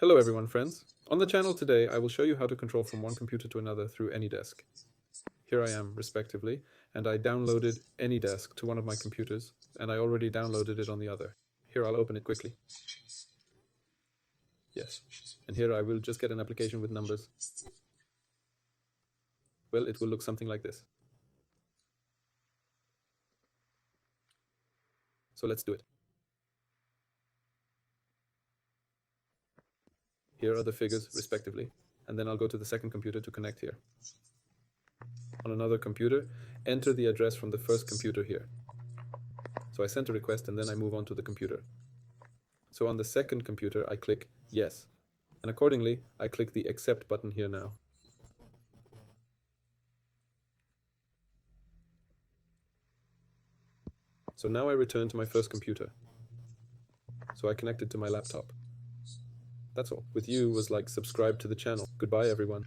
Hello everyone, friends. On the channel today, I will show you how to control from one computer to another through AnyDesk. Here I am, respectively, and I downloaded AnyDesk to one of my computers, and I already downloaded it on the other. Here, I'll open it quickly. Yes. And here I will just get an application with numbers. Well, it will look something like this. So let's do it. Here are the figures, respectively, and then I'll go to the second computer to connect here. On another computer, enter the address from the first computer here. So I sent a request and then I move on to the computer. So on the second computer, I click Yes. And accordingly, I click the Accept button here now. So now I return to my first computer. So I connected to my laptop. That's all. With you was like subscribe to the channel. Goodbye, everyone.